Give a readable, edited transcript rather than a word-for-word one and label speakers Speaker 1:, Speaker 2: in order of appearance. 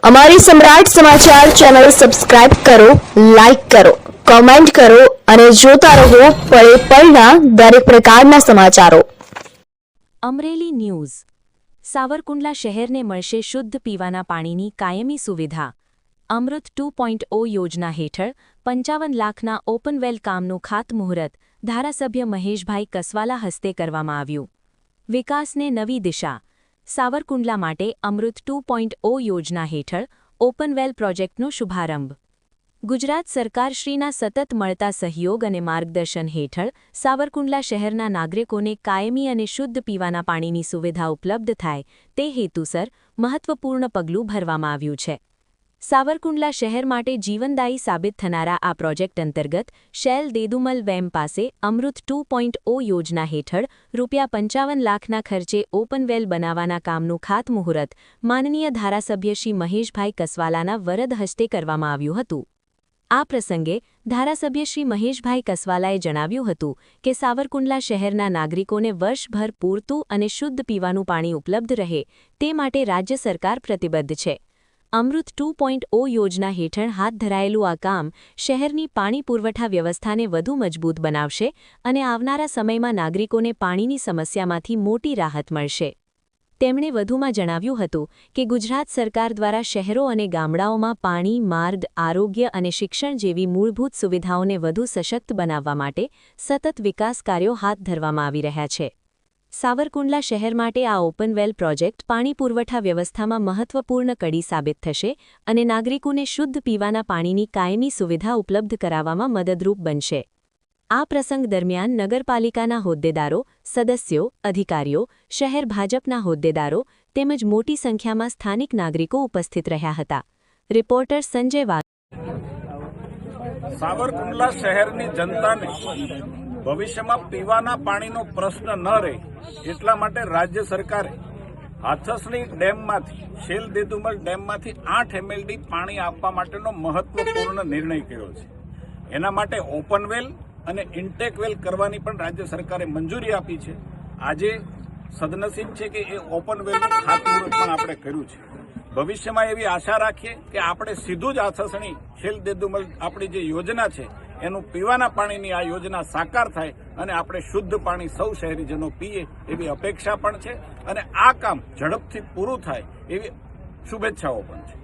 Speaker 1: અમારી સમ્રાટ સમાચાર ચેનલ સબસ્ક્રાઇબ કરો, લાઈક કરો, કોમેન્ટ કરો અને જોતા રહો પળે પળના દરેક પ્રકારના સમાચારો.
Speaker 2: અમરેલી ન્યૂઝ. સાવરકુંડલા શહેરને મળશે શુદ્ધ પીવાના પાણીની કાયમી સુવિધા. અમૃત 2.0 યોજના હેઠળ 55 લાખના ઓપનવેલ કામનું ખાતમુહૂર્ત ધારાસભ્ય મહેશભાઈ કસવાલા હસ્તે કરવામાં આવ્યું. વિકાસને નવી દિશા. સાવરકુંડલા માટે અમૃત 2.0 યોજના હેઠળ ઓપનવેલ પ્રોજેક્ટનો શુભારંભ. ગુજરાત સરકારશ્રીના સતત મળતા સહયોગ અને માર્ગદર્શન હેઠળ સાવરકુંડલા શહેરના નાગરિકોને કાયમી અને શુદ્ધ પીવાના પાણીની સુવિધા ઉપલબ્ધ થાય તે હેતુસર મહત્વપૂર્ણ પગલું ભરવામાં આવ્યું છે. સાવરકુંડલા શહેર માટે જીવનદાયી સાબિત થનારા આ પ્રોજેક્ટ અંતર્ગત શેલ દેદુમલ વેમ પાસે અમૃત 2.0 યોજના હેઠળ ₹55 લાખના ખર્ચે ઓપનવેલ બનાવવાના કામનું ખાતમુહૂર્ત માનનીય ધારાસભ્ય શ્રી મહેશભાઈ કસવાલાના વરદ હસ્તે કરવામાં આવ્યું હતું. આ પ્રસંગે ધારાસભ્ય શ્રી મહેશભાઈ કસવાલાએ જણાવ્યું હતું કે સાવરકુંડલા શહેરના નાગરિકોને વર્ષભર પૂરતું અને શુદ્ધ પીવાનું પાણી ઉપલબ્ધ રહે તે માટે રાજ્ય સરકાર પ્રતિબદ્ધ છે. અમૃત 2.0 યોજના હેઠળ હાથ ધરાયેલું આ કામ શહેરની પાણી પુરવઠા વ્યવસ્થાને વધુ મજબૂત બનાવશે અને આવનારા સમયમાં નાગરિકોને પાણીની સમસ્યામાંથી મોટી રાહત મળશે. તેમણે વધુમાં જણાવ્યું હતું કે ગુજરાત સરકાર દ્વારા શહેરો અને ગામડાઓમાં પાણી, માર્ગ, આરોગ્ય અને શિક્ષણ જેવી મૂળભૂત સુવિધાઓને વધુ સશક્ત બનાવવા માટે સતત વિકાસ કાર્યો હાથ ધરવામાં આવી રહ્યા છે. સાવરકુંડલા શહેર માટે આ ઓપનવેલ પ્રોજેક્ટ પાણી પુરવઠા વ્યવસ્થામાં મહત્વપૂર્ણ કડી સાબિત થશે અને નાગરિકોને શુદ્ધ પીવાના પાણીની કાયમી સુવિધા ઉપલબ્ધ કરાવવામાં મદદરૂપ બનશે. આ પ્રસંગ દરમિયાન નગરપાલિકાના હોદ્દેદારો, સદસ્યો, અધિકારીઓ, શહેર ભાજપના હોદ્દેદારો તેમજ મોટી સંખ્યામાં સ્થાનિક નાગરિકો ઉપસ્થિત રહ્યા હતા. રિપોર્ટર સંજય વાઘ.
Speaker 3: સાવરકુંડલા શહેરની જનતાને ભવિષ્યમાં પીવાના પાણીનો પ્રશ્ન ન રહે એટલા માટે રાજ્ય સરકારે હાથસણી ડેમમાંથી શેલ દેદુમલ ડેમમાંથી 8 MLD પાણી આપવા માટેનો મહત્વપૂર્ણ નિર્ણય કર્યો છે. એના માટે ઓપનવેલ અને ઇન્ટેકવેલ કરવાની પણ રાજ્ય સરકારે મંજૂરી આપી છે. આજે સદનસીબ છે કે એ ઓપનવેલનું ખાતમુહૂર્ત પણ આપણે કર્યું છે. ભવિષ્યમાં એવી આશા રાખીએ કે આપણે સીધું જ હાથસણી શેલ દેદુમલ આપણી જે યોજના છે એનું પીવાના પાણીની આ યોજના સાકાર થાય અને આપણે શુદ્ધ પાણી સૌ શહેરીજનો પીએ એવી અપેક્ષા પણ છે અને આ કામ ઝડપથી પૂરું થાય એવી શુભેચ્છાઓ પણ છે.